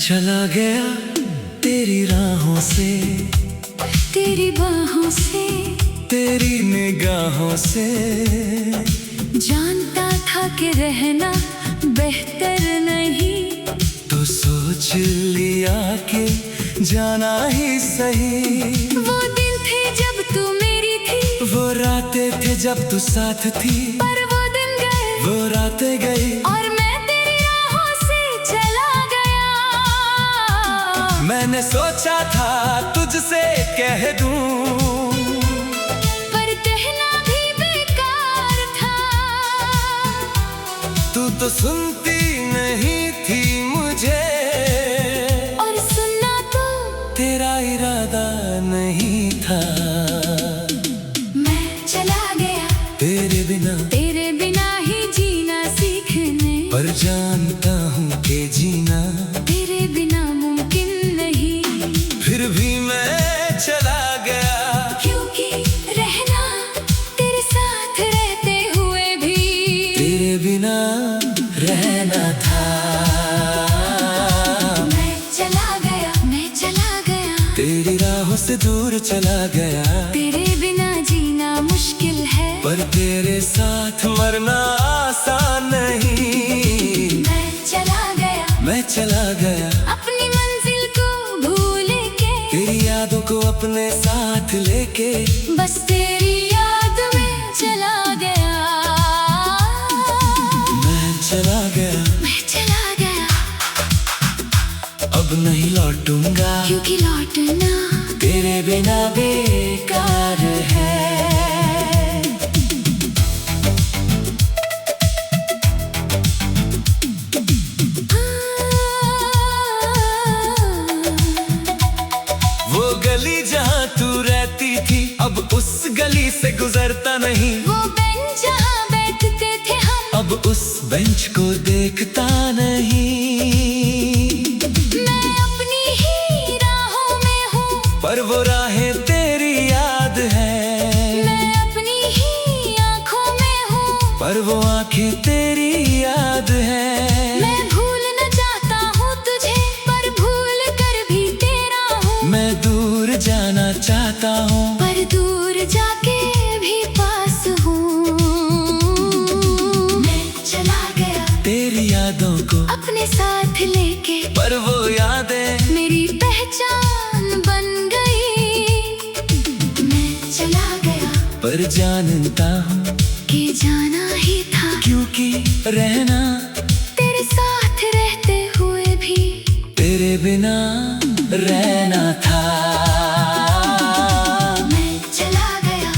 चला गया तेरी राहों से, तेरी बाहों से, तेरी निगाहों से। जानता था कि रहना बेहतर नहीं, तो सोच लिया कि जाना ही सही। वो दिन थे जब तू मेरी थी, वो रातें थे जब तू साथ थी, पर वो दिन गए, वो रातें गई, और मैं तेरी राहों से चला गया। मैंने सोचा था तुझसे कह दूं, पर कहना भी बेकार था। तू तो सुनती नहीं थी मुझे, और सुनना तो तेरा इरादा नहीं था। मैं चला गया तेरे बिना ही जीना सीखने, पर जानता हूँ कि जीना तेरे बिना मुमकिन नहीं। फिर भी मैं चला गया, क्योंकि रहना तेरे साथ रहते हुए भी तेरे बिना रहना था। मैं चला गया, तेरी राहों से दूर चला गया, तेरे बिना जीना मुश्किल है, पर तेरे साथ मरना आसान नहीं। मैं चला गया अपनी मंजिल को भूल के, तेरी यादों को अपने साथ लेके, बस तेरी याद में चला गया। मैं चला गया, अब नहीं लौटूंगा, क्योंकि लौटना तेरे बिना बेकार है। वो गली जहाँ तू रहती थी, अब उस गली से गुजरता नहीं। वो बेंच जहाँ बैठते थे हम, अब उस बेंच को देखता नहीं। मैं अपनी ही राहों में हूँ, पर वो राहें तेरी याद है। मैं अपनी ही आँखों में हूँ, पर वो आंखें तेरी याद है। मैं भूलना चाहता हूँ तुझे, पर भूल कर भी तेरा हूँ। मैं दूर जाना चाहता हूँ, पर दूर जाके भी पास हूँ। मैं चला गया तेरी यादों को अपने साथ लेके, पर वो यादें मेरी पहचान बन गई। मैं चला गया पर जानता हूँ कि जाना ही था, क्योंकि रहना तेरे साथ रहते हुए भी तेरे बिना रहना था। मैं चला गया,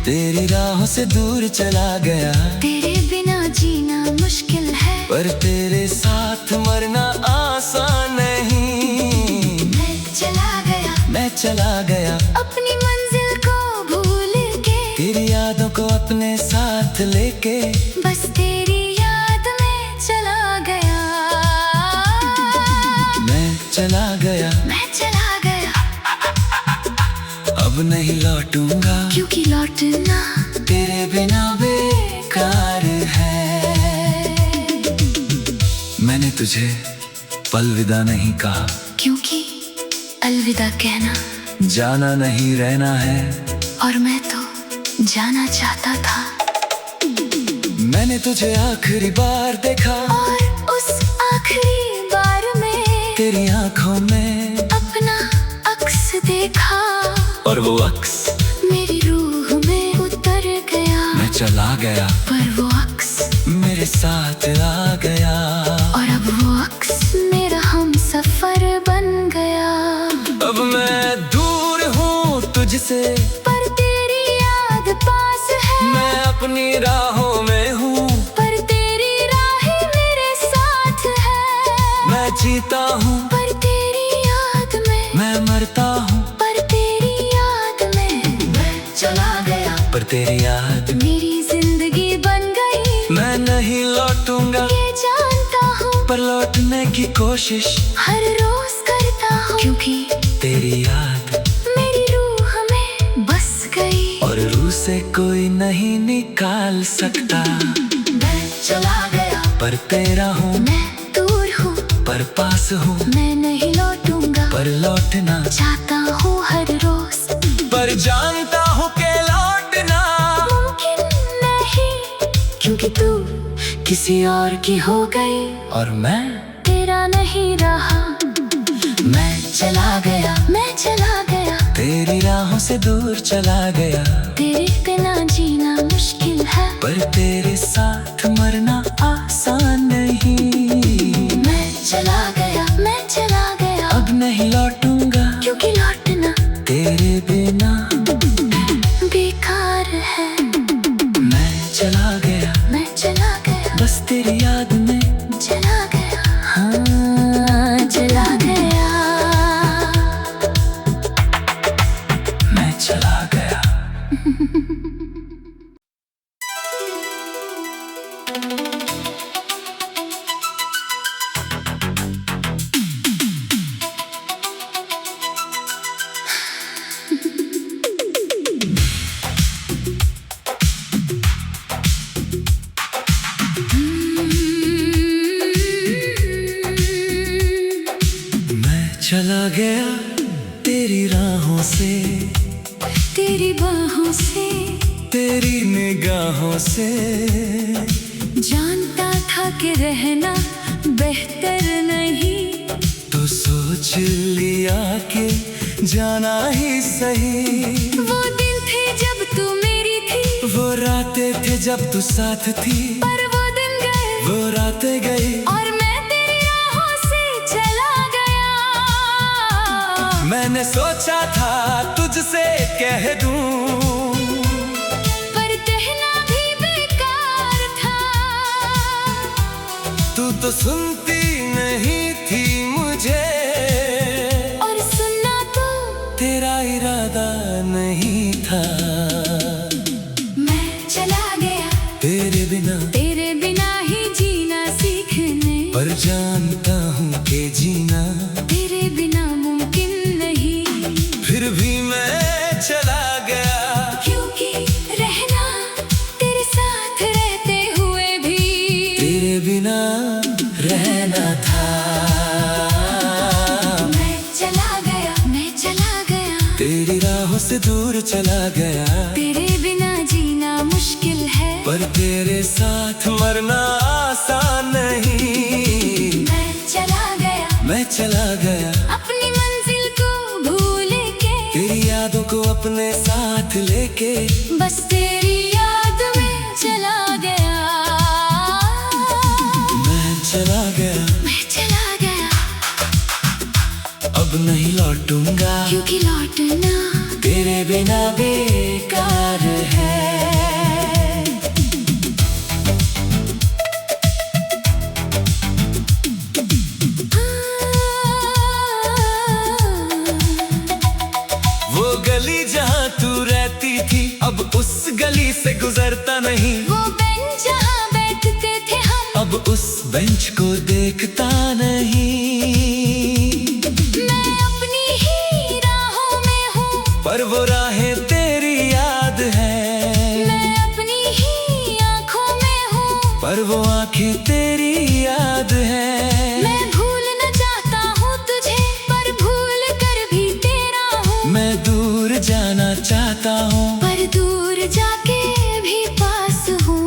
तेरी राहों से दूर चला गया, तेरे बिना जीना मुश्किल है, पर तेरे साथ मरना आसान नहीं। मैं चला गया अपनी मंजिल को भूल के, तेरी यादों को अपने साथ लेके, बस तेरी याद में चला गया। मैं चला गया, अब नहीं लौटूंगा, क्योंकि लौटना तेरे बिना बेकार है। मैंने तुझे अलविदा नहीं कहा, क्योंकि अलविदा कहना जाना नहीं रहना है, और मैं तो जाना चाहता था। मैंने तुझे आखिरी बार देखा, और उस आखिरी बार में तेरी आंखों में अपना अक्स देखा, और वो अक्स मेरी रूह में उतर गया। मैं चला गया, पर वो अक्स मेरे साथ आ गया, और अब वो अक्स मेरा हम सफर बन गया। अब मैं दूर हूँ तुझसे, पर तेरी याद पास है। मैं अपनी राहों में हूँ, पर तेरी राहें मेरे साथ है। मैं जीता हूँ, पर तेरी याद में मैं मरता हूँ, पर तेरी याद में मैं चला गया, पर तेरी याद मेरी जिंदगी लौटने की कोशिश हर रोज करता हूँ, क्योंकि तेरी याद मेरी रूह में बस गई। और रूह से कोई नहीं निकाल सकता। मैं चला गया, पर तेरा हूँ, मैं दूर हूँ, पर पास हूँ। मैं नहीं लौटूंगा, पर लौटना चाहता हूँ हर रोज, पर जानता हूँ कि लौटना मुमकिन नहीं, क्योंकि तू किसी और की हो गई और मैं तेरा नहीं रहा। मैं चला गया, मैं चला गया, तेरी राहों से दूर चला गया। तेरे बिना जीना मुश्किल है, पर तेरे साथ मरना आसान नहीं। मैं चला गया, मैं चला गया, अब नहीं लौटूंगा, क्योंकि लौटना तेरे बिना बेकार है। मैं चला गया, मैं चला गया, बस तेरी याद में चला गया, हाँ चला गया। मैं चला गया। चला गया तेरी राहों से, तेरी बाहों से, तेरी निगाहों से। जानता था कि रहना बेहतर नहीं, तो सोच लिया कि जाना ही सही। वो दिन थे जब तू मेरी थी, वो रातें थे जब तू साथ थी। पर वो दिन गए, वो रातें गई, और मैं तेरी राहों से चला गया। मैंने सोचा था तुझसे कह दूं, पर कहना भी बेकार था। तू तो सुनती नहीं थी मुझे, और सुनना तो तेरा इरादा नहीं था। मैं चला गया तेरे बिना ही जीना सीखने, पर जानता हूँ कि जीना तेरे बिना मुमकिन नहीं। फिर भी मैं चला गया, क्योंकि रहना तेरे साथ रहते हुए भी तेरे बिना रहना था। मैं चला गया, मैं चला गया, तेरी राहों से दूर चला गया। तेरे बिना जीना मुश्किल है, पर तेरे साथ मरना आसान नहीं। मैं चला गया, मैं चला गया, अपनी मंजिल को भूल के, तेरी यादों को अपने साथ लेके। बस तेरी याद में चला गया। मैं चला गया, मैं चला गया, अब नहीं लौटूंगा, क्योंकि लौटना तेरे बिना बेकार है। वो गली जहाँ तू रहती थी, अब उस गली से गुजरता नहीं। वो बेंच जहाँ बैठते थे हम, अब उस बेंच को देखता नहीं। मैं अपनी ही राहों में हूँ, पर वो राहें तेरी याद है। मैं अपनी ही आँखों में हूँ, पर वो आंखें तेरी याद है। मैं भूलना चाहता हूँ तुझे, पर भूल कर भी तेरा हूँ। मैं दूर जाना चाहता हूँ, पर दूर जाके भी पास हूँ।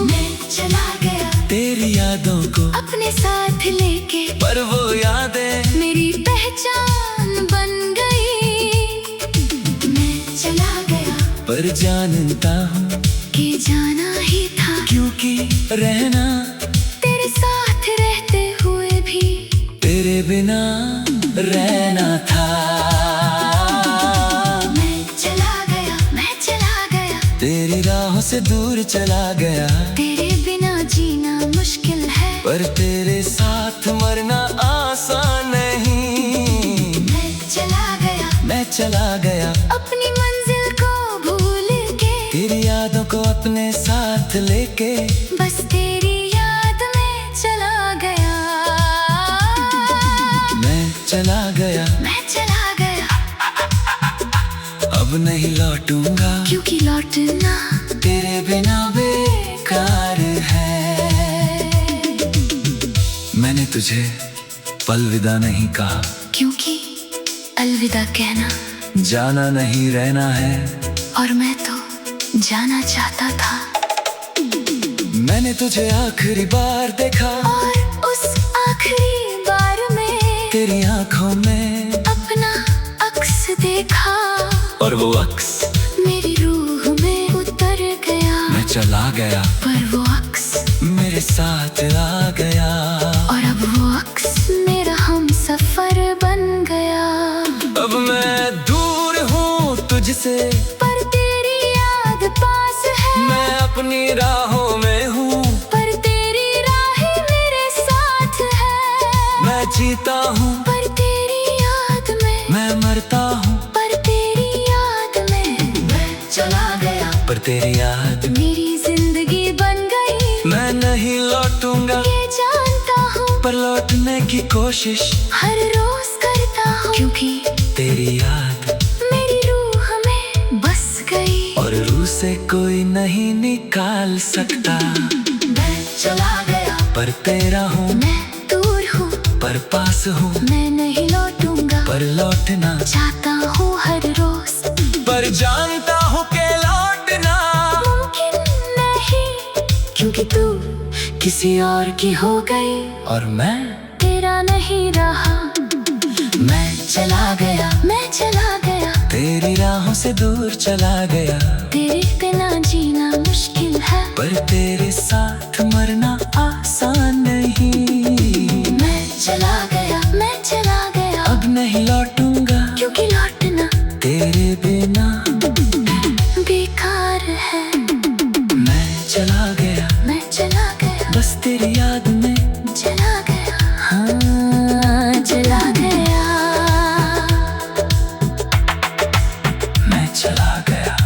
मैं चला गया तेरी यादों को अपने साथ लेके, पर वो यादें मेरी पहचान बन गई। मैं चला गया, पर जानता हूँ कि जाना ही था, क्योंकि रहना तेरे साथ रहते हुए भी तेरे बिना रहना था। मैं चला गया, मैं चला गया, तेरी राहों से दूर चला गया। तेरे बिना जीना मुश्किल है, पर तेरे साथ मरना आसान नहीं। मैं चला गया, मैं चला गया, अपनी मंजिल को भूल के, तेरी यादों को अपने साथ लेके। बस तेरी याद में अब नहीं लौटूंगा, क्योंकि लौटना तेरे बिना बेकार है। मैंने तुझे अलविदा नहीं कहा, क्योंकि अलविदा कहना जाना नहीं रहना है। और मैं तो जाना चाहता था। मैंने तुझे आखिरी बार देखा, और उस आखिरी बार में तेरी आंखों में अपना अक्स देखा। और वो अक्स मेरी रूह में उतर गया। मैं चला गया, पर वो अक्स मेरे साथ आ गया। और अब वो अक्स मेरा हम सफर बन गया। अब मैं दूर हूँ तुझसे, पर तेरी याद पास है। मैं अपनी राहों में हूँ, पर तेरी राहें मेरे साथ है। मैं जीता हूँ, पर तेरी याद में मैं मरता हूँ, पर तेरी याद में मैं चला गया। पर तेरी याद मेरी जिंदगी बन गई। मैं नहीं लौटूंगा, ये जानता हूँ, पर लौटने की कोशिश हर रोज करता हूँ। क्योंकि तेरी याद मेरी रूह में बस गई। और रूह से कोई नहीं निकाल सकता। मैं चला गया, पर तेरा हूँ, मैं दूर हूँ, पर पास हूँ। मैं नहीं लौटूंगा, पर लौटना चाहता हूँ हर रोज। पर जानता हूँ कि लौटना मुमकिन नहीं, क्योंकि तू किसी और की हो गई। और मैं तेरा नहीं रहा। मैं चला गया, मैं चला गया। तेरी राहों से दूर चला गया। तेरे बिना जीना मुश्किल है, पर तेरे साथ मरना आसान नहीं। मैं चला गया, मैं चला गया। अब नहीं लौटूंगा, क्योंकि लौटना तेरे बिना बेकार है। मैं चला गया, मैं चला गया, बस तेरी याद में चला गया। हाँ, चला गया। मैं चला गया।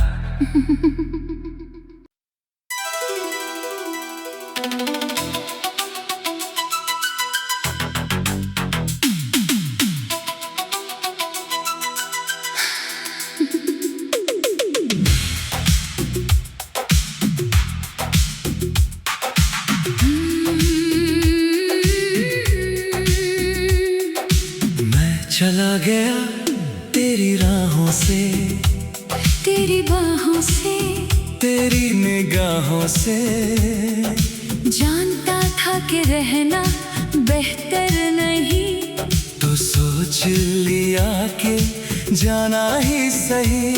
चला गया तेरी राहों से, तेरी बाहों से, तेरी निगाहों से। जानता था कि रहना बेहतर नहीं, तो सोच लिया कि जाना ही सही।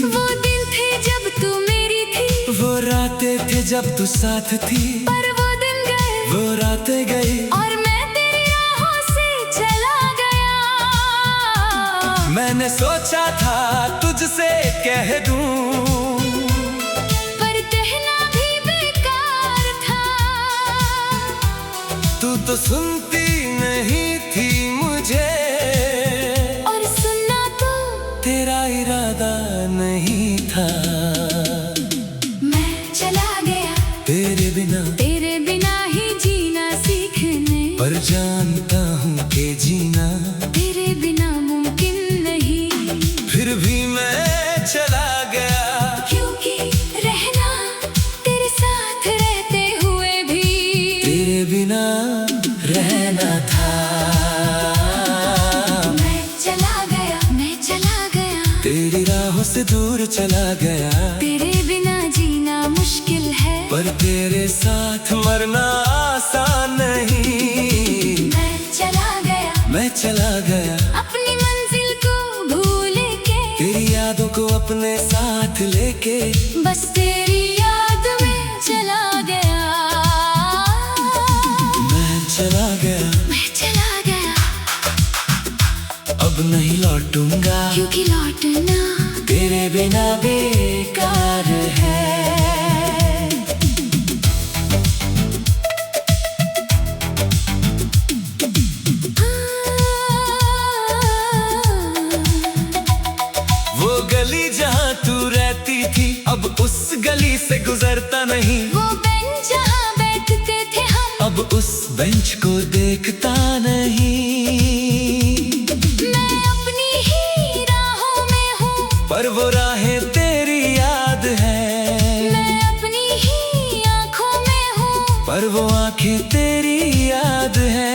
वो दिन थे जब तू मेरी थी, वो रातें थे जब तू साथ थी। पर वो दिन गए, वो रातें गई, और मैं तेरी राहों से चला गया। मैंने सोचा था तुझसे कह दूं, पर कहना भी बेकार था। तू तो सुनती नहीं थी मुझे, और सुनना तो तेरा इरादा नहीं था। मैं चला गया तेरे बिना ही जीना सीखने। पर जानता हूँ कि जीना तेरे बिना मुमकिन नहीं। फिर भी मैं चला गया, क्योंकि रहना तेरे साथ रहते हुए भी तेरे बिना रहना था। मैं चला गया, मैं चला गया। तेरी राहों से दूर चला गया। तेरे बिना जीना मुश्किल है, पर तेरे साथ मरना आसान नहीं। मैं चला गया, मैं चला गया, अपनी मंजिल को भूल के, तेरी यादों को अपने साथ लेके। बस तेरी याद में चला गया। मैं चला गया, मैं चला गया, अब नहीं लौटूंगा, क्योंकि लौटना तेरे बिना बेकार है। वो गली जहाँ तू रहती थी, अब उस गली से गुजरता नहीं। वो बेंच जहाँ बैठते थे हम, अब उस बेंच को देखता नहीं। मैं अपनी ही राहों में हूँ, पर वो वो राहें तेरी याद है। मैं अपनी ही आँखों में हूँ, पर वो आंखें तेरी याद है।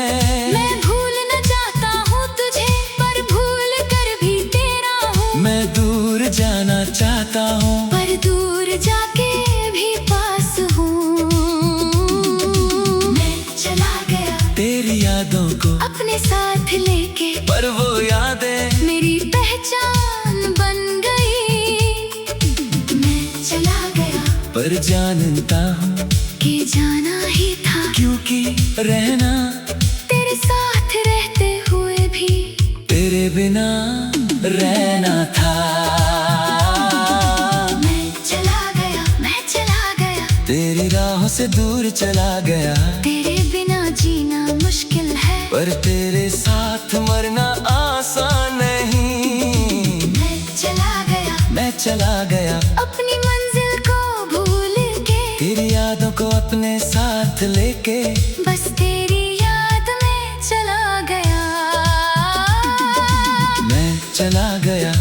मैं भूलना चाहता हूँ तुझे, पर भूल कर भी तेरा हूँ। मैं दूर जाना चाहता हूँ, पर दूर जाके भी पास हूँ। मैं चला गया तेरी यादों को अपने साथ लेके, पर वो यादें मेरी पहचान बन गई। मैं चला गया पर जानता हूँ कि जाना ही था, क्योंकि रहना तेरे साथ रहते हुए भी तेरे बिना रहना था। मैं चला गया तेरी राहों से दूर चला गया। तेरे बिना जीना मुश्किल है, पर तेरे साथ मरना आसान नहीं। मैं चला गया अपनी मंजिल को भूल के, तेरी यादों को अपने साथ लेके। बस तेरी याद में चला गया। मैं चला गया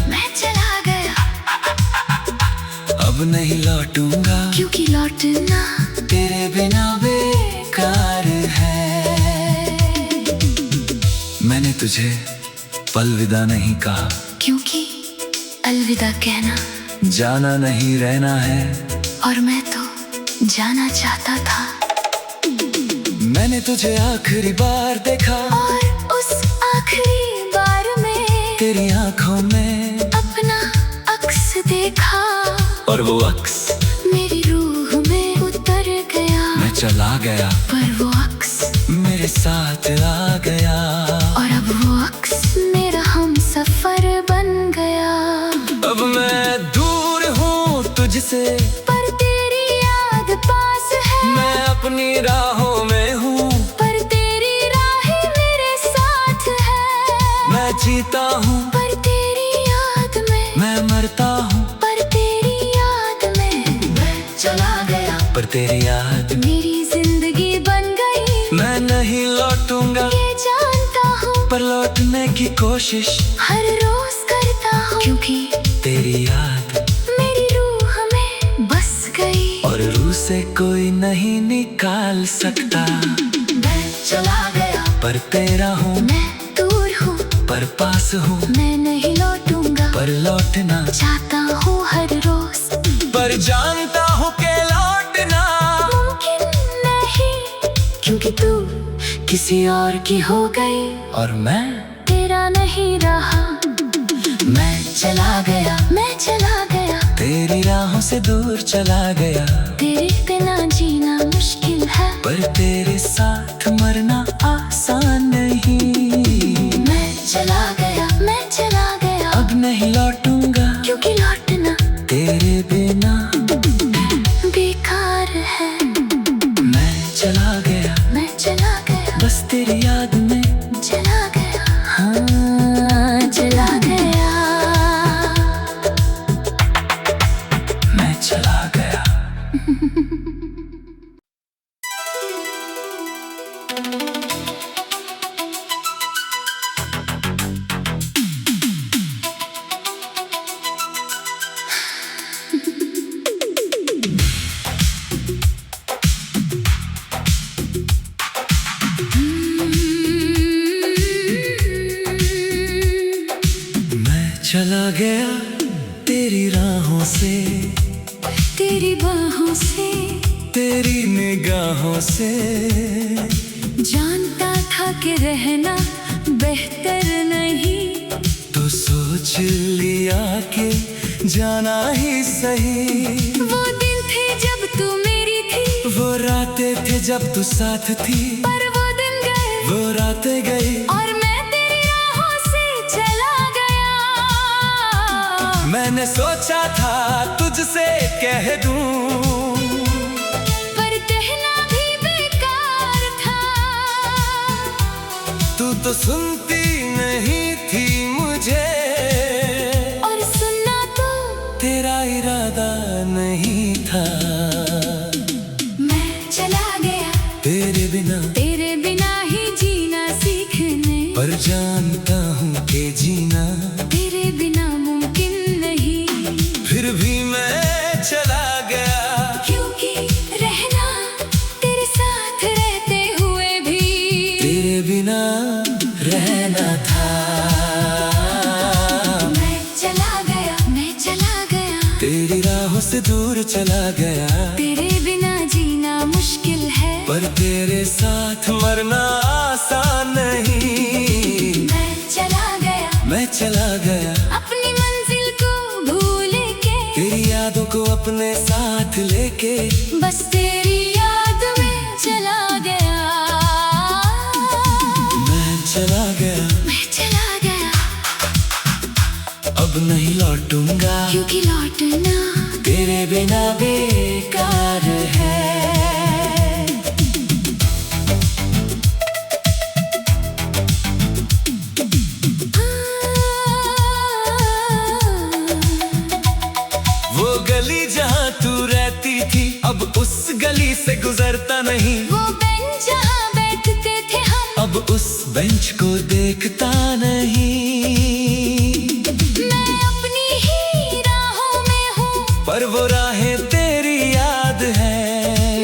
अब नहीं लौटूंगा, क्योंकि लौटना तेरे बिना बेकार है। मैंने तुझे पल विदा नहीं कहा, क्योंकि अलविदा कहना जाना नहीं रहना है। और मैं तो जाना चाहता था। मैंने तुझे आखिरी बार देखा, और उस आखिरी बार में तेरी आंखों में अपना अक्स देखा। और वो अक्स मेरी रूह में उतर गया। मैं चला गया पर वो अक्स मेरे साथ आ गया। और अब वो अक्स मेरा हम सफर बन गया। अब मैं दूर हूँ तुझसे, पर तेरी याद पास है। मैं अपनी राहों में हूँ, पर तेरी राहें मेरे साथ है। मैं जीता हूँ पर तेरी याद में, मैं मरता हूँ पर तेरी याद में। मैं चला गया पर तेरी याद मेरी जिंदगी बन गई। मैं नहीं लौटूंगा, ये जानता हूँ, पर लौटने की कोशिश हर रोज करता हूँ, क्योंकि तेरी याद मेरी रूह में बस गई। और रूह से कोई नहीं निकाल सकता। मैं चला गया पर तेरा हूँ, मैं दूर हूँ, पर पास हूँ। मैं नहीं लौटूंगा, पर लौटना चाहता हूँ हर रोज। पर जानता हूँ कि लौटना मुमकिन नहीं, क्योंकि तू किसी और की हो गई और मैं तेरा नहीं रहा। मैं चला गया तेरी राहों से दूर चला गया। तेरे बिना जीना मुश्किल है, पर तेरे साथ मरना आसान नहीं। मैं चला गया अब नहीं लौटूंगा, क्योंकि लौटना तेरे बिना बेकार है। मैं चला गया बस तेरी याद में चला गया, हाँ चला गया। मैं चला गया। चला गया तेरी राहों से, तेरी बाहों से, तेरी निगाहों से। जानता था कि रहना बेहतर नहीं, तो सोच लिया कि जाना ही सही। वो दिन थे जब तू मेरी थी, वो रातें थे जब तू साथ थी। पर वो दिन गए, वो रातें गई, और मैं तेरी राहों से चला गया। मैंने सोचा था तुझसे कह दूं, पर कहना भी बेकार था। तू तो सुनती नहीं थी मुझे, और सुनना तो तेरा इरादा नहीं था। मैं चला गया तेरे बिना ही जीना सीखने, पर जानता हूँ कि जीना तेरे बिना मुमकिन नहीं। फिर भी मैं चला गया, क्योंकि रहना तेरे साथ रहते हुए भी तेरे बिना रहना था। मैं चला गया, मैं चला गया, तेरी राहों से दूर चला गया, तेरे बिना जीना मुश्किल है, पर तेरे साथ मरना आसान नहीं। मैं चला गया, मैं चला गया, अपनी मंजिल को भूल के, तेरी यादों को अपने साथ लेके, बस तेरी याद में चला गया। मैं चला गया, मैं चला गया, अब नहीं लौटूंगा, क्योंकि लौटना तेरे बिना बेकार है। वो गली जहाँ तू रहती थी, अब उस गली से गुजरता नहीं। वो बेंच जहाँ बैठते थे हम, अब उस बेंच को देखता नहीं। मैं अपनी ही राहों में हूँ, पर वो राहें तेरी याद है।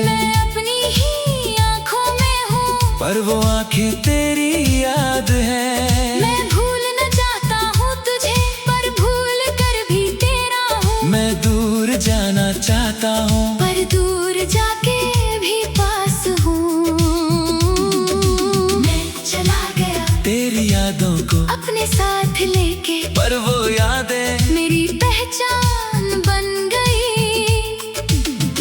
मैं अपनी ही आँखों में हूँ, पर वो आंखें तेरी याद है। मैं भूलना चाहता हूँ तुझे, पर भूल कर भी तेरा हूँ। मैं दूर जाना चाहता हूँ, पर दूर जाके भी पास हूँ। मैं चला गया, तेरी यादों को अपने साथ लेके, पर वो यादें मेरी पहचान बन गई।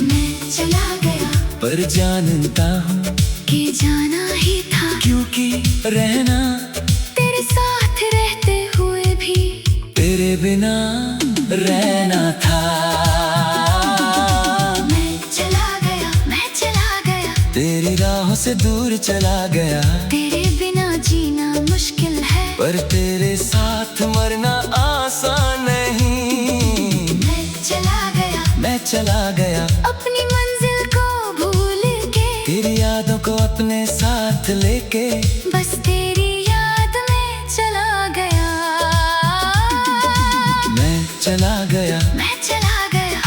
मैं चला गया, पर जानता हूँ कि जाना ही था, क्योंकि रहना तेरे साथ रहते हुए भी तेरे बिना रहना था। मैं चला गया, मैं चला गया, तेरी राहों से दूर चला गया, तेरे बिना जीना मुश्किल है, पर तेरे साथ मरना आसान नहीं। मैं चला गया, मैं चला गया, अपनी मंजिल को भूल के, तेरी यादों को अपने साथ लेके, बस तेरी याद में चला गया। मैं चला गया, मैं चला गया,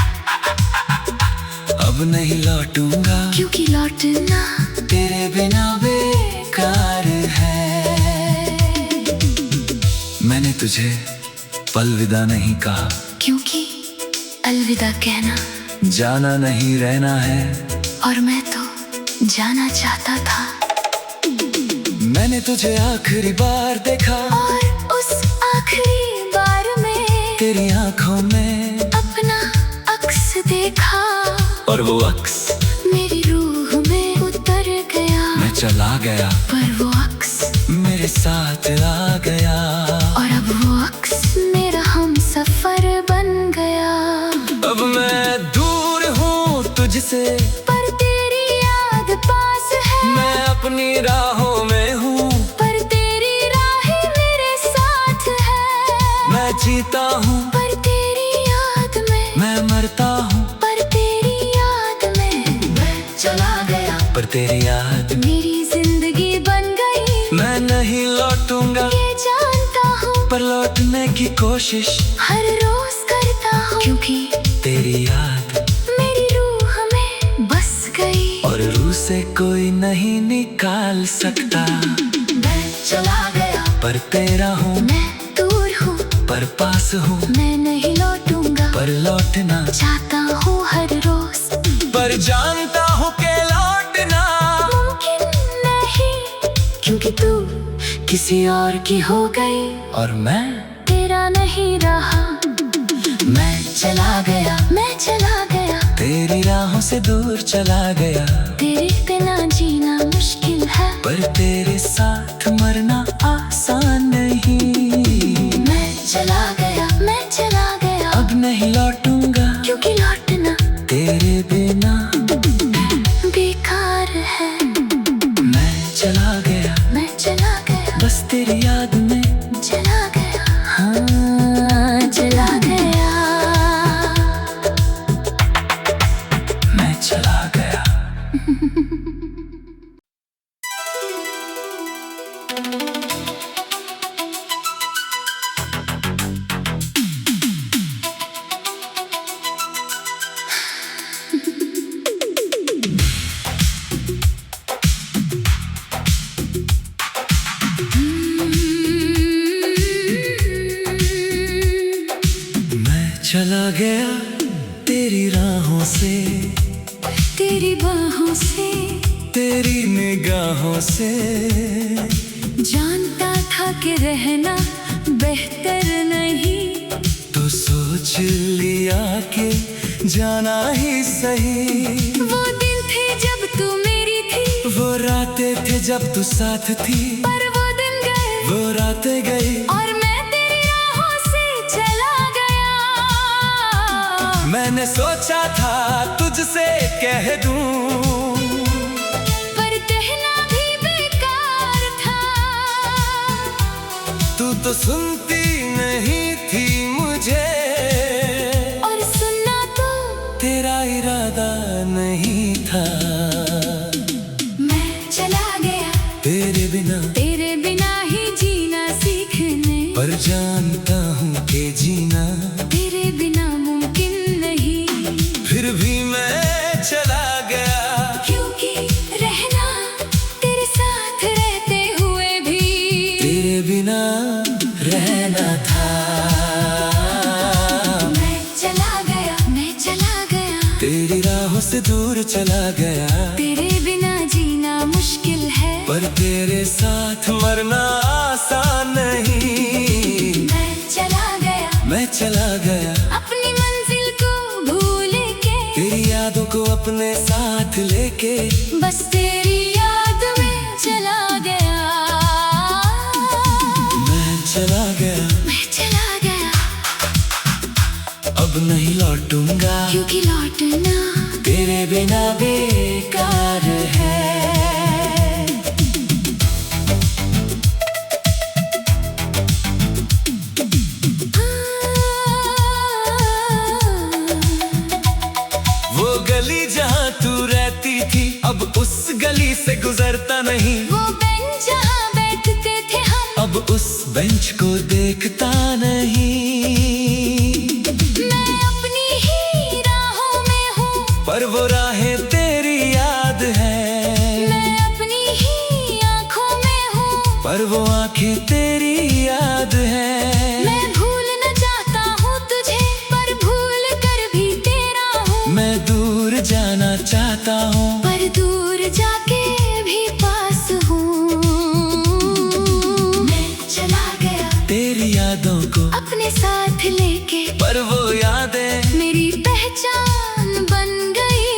अब नहीं लौटूंगा, क्योंकि लौटना तेरे बिना बेकार है। मैंने तुझे अलविदा नहीं कहा, क्योंकि अलविदा कहना जाना नहीं रहना है। और मैं तो जाना चाहता था। मैंने तुझे आखिरी बार देखा, और उस आखिरी बार में तेरी आंखों में अपना अक्स देखा, और वो अक्स मेरी रूह में उतर गया। मैं चला गया, पर वो अक्स मेरे साथ आ गया, और अब वो अक्स मेरा हम सफर बन गया। अब मैं दूर हूँ तुझसे, पर तेरी याद पास है। मैं अपनी राहों में हूँ, पर तेरी राहें मेरे साथ है। मैं जीता हूँ, पर तेरी याद में मैं मरता हूँ, पर तेरी याद में मैं चला गया। पर तेरी याद मेरी जिंदगी बन गई। मैं नहीं लौटूंगा, ये जानता हूँ, पर लौटने की कोशिश हर रोज करता हूँ, क्योंकि तेरी याद मेरी रूह में बस गई। और रूह से कोई नहीं निकाल सकता। मैं चला गया, पर तेरा हूँ, मैं दूर हूँ, पर पास हूँ, मैं नहीं लौटूंगा, पर लौटना चाहता हूँ हर रोज, पर जानता हूँ कि लौटना मुमकिन नहीं, क्योंकि तू किसी और की हो गई, और मैं तेरा नहीं रहा। मैं चला गया, मैं चला गया, तेरी राहों से दूर चला गया, तेरे बिना जीना मुश्किल है, पर तेरे साथ मरना आसान नहीं। मैं चला गया, मैं चला गया, अब नहीं लौटूंगा, क्योंकि लौटना तेरे बिना बेकार है। मैं चला गया, मैं चला गया, बस तेरी याद में चला गया, हाँ चला गया, मैं चला गया। तेरी राहों से, तेरी बाहों से, तेरी निगाहों से। जानता था कि रहना बेहतर नहीं, तो सोच लिया कि जाना ही सही। वो दिन थे जब तू मेरी थी, वो रातें थे जब तू साथ थी। पर वो दिन गए, वो रातें गई, और मैं तेरी राहों से चला गया। मैंने सोचा था तुझसे कह दूं, पर कहना भी बेकार था। तू तो सुनती नहीं थी मुझे, और सुनना तो तेरा इरादा नहीं था। मैं चला गया तेरे बिना ही जीना सीखने, पर जानता हूँ कि जीना तेरे बिना मुमकिन नहीं। फिर भी मैं चला गया, क्योंकि रहना तेरे साथ रहते हुए भी तेरे बिना रहना था। मैं चला गया, तेरी राहों से दूर चला गया। तेरे बिना जीना मुश्किल है, पर तेरे साथ मरना आसान नहीं। मैं चला गया, अपनी मंजिल को भूल के, तेरी यादों को अपने साथ लेके। बस तेरी याद में चला गया। मैं चला गया, अब नहीं लौटूंगा, क्योंकि लौटना तेरे बिना बेकार है। वो गली जहाँ तू रहती थी, अब उस गली से गुजरता नहीं। वो बेंच जहाँ बैठते थे हम, अब उस बेंच को देखता नहीं। मैं अपनी ही राहों में हूँ, पर वो राहें तेरी याद है। मैं अपनी ही आँखों में हूँ, पर वो आंखें तेरी याद है। मैं भूलना चाहता हूँ तुझे, पर भूल कर भी तेरा हूँ। मैं दूर जाना चाहता हूँ, पर दूर जाके भी पास हूँ। मैं चला गया तेरी यादों को अपने साथ लेके, पर वो यादें मेरी पहचान बन गई।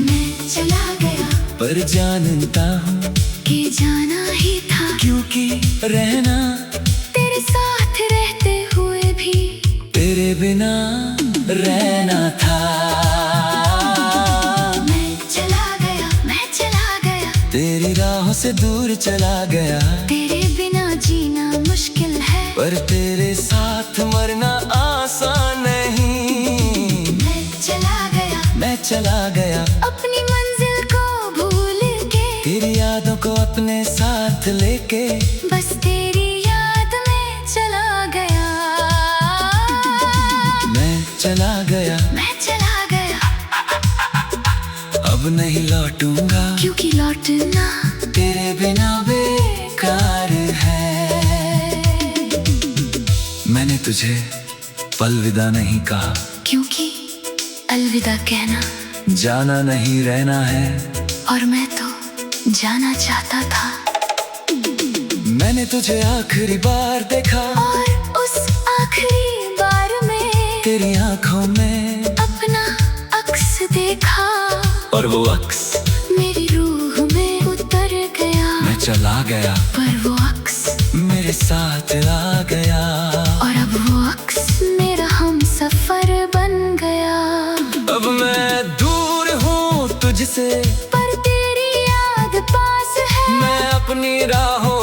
मैं चला गया, पर जानता हूँ कि जाना ही था, क्योंकि रहना तेरे साथ रहते हुए भी तेरे बिना रहना था। मैं चला गया, तेरी राहों से दूर चला गया। तेरे बिना जीना मुश्किल है, पर तेरे साथ मरना आसान नहीं। मैं चला गया, अपनी मंजिल को भूल के, तेरी यादों को अपने साथ लेके। बस तेरी याद में चला गया। मैं चला गया, अब नहीं लौटूंगा, क्योंकि लौटना तेरे बिना बेकार है। मैंने तुझे अलविदा नहीं कहा, क्योंकि अलविदा कहना जाना नहीं रहना है। और मैं तो जाना चाहता था। मैंने तुझे आखिरी बार देखा, और उस आखिरी बार में तेरी आंखों में अपना अक्स देखा, और वो अक्स मेरी रूह में उतर गया। मैं चला गया, पर वो अक्स मेरे साथ आ गया। और अब वो अक्स मेरा हम सफर बन गया। अब मैं दूर हूँ तुझसे, पर तेरी याद पास है। मैं अपनी राहों